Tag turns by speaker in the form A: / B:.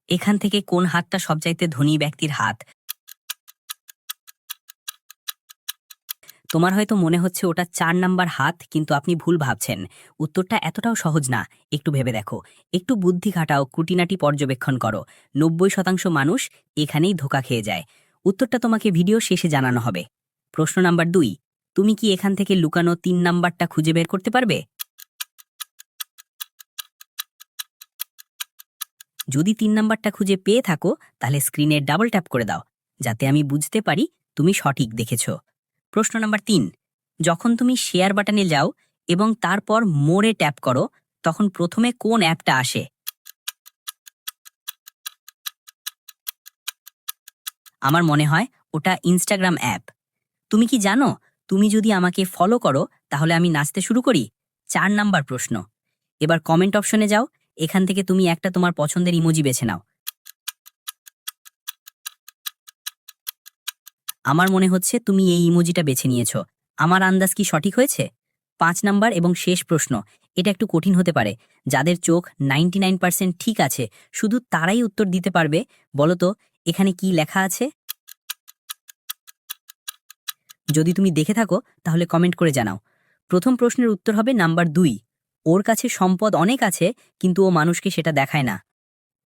A: এখান থেকে কোন হাতটা সবচাইতে ধনী ব্যক্তির হাত? তোমার হয়তো মনে হচ্ছে ওটা ৪ নাম্বার হাত, কিন্তু আপনি ভুল ভাবছেন। উত্তরটা এতটাও সহজ না। একটু ভেবে দেখো, একটু বুদ্ধি খাটাও, খুঁটিনাটি পর্যবেক্ষণ করো। ৯০% মানুষ এখানেই ধোঁকা খেয়ে যায়। উত্তরটা তোমাকে ভিডিও শেষে জানানো হবে। প্রশ্ন নাম্বার ২, তুমি কি এখান থেকে লুকানো ৩ নাম্বারটা খুঁজে বের করতে পারবে? যদি ৩ নাম্বারটা খুঁজে পেয়ে থাকো, তাহলে স্ক্রিনে ডাবল ট্যাপ করে দাও, যাতে আমি বুঝতে পারি তুমি সঠিক দেখেছো। প্রশ্ন নাম্বার ৩, যখন তুমি শেয়ার বাটনে যাও এবং তারপর মোড়ে ট্যাপ করো, তখন প্রথমে কোন অ্যাপটা আসে? আমার মনে হয় ওটা ইনস্টাগ্রাম অ্যাপ। তুমি কি জানো, তুমি যদি আমাকে ফলো করো তাহলে আমি নাচতে শুরু করি? ৪ নাম্বার প্রশ্ন। এবার কমেন্ট অপশনে যাও, এখান থেকে তুমি একটা তোমার পছন্দের ইমোজি বেছে নাও। আমার মনে হচ্ছে তুমি এই ইমোজিটা বেছে নিয়েছো। আমার আন্দাজ কি সঠিক হয়েছে? ৫ নাম্বার এবং শেষ প্রশ্ন। এটা একটু কঠিন হতে পারে। যাদের চোখ 99% ঠিক আছে, শুধু তারাই উত্তর দিতে পারবে। বলো তো, এখানে কি লেখা আছে? যদি তুমি দেখে থাকো তাহলে কমেন্ট করে জানাও। প্রথম প্রশ্নের উত্তর হবে নাম্বার ২। ওর কাছে সম্পদ অনেক আছে, কিন্তু ও মানুষকে সেটা দেখায় না।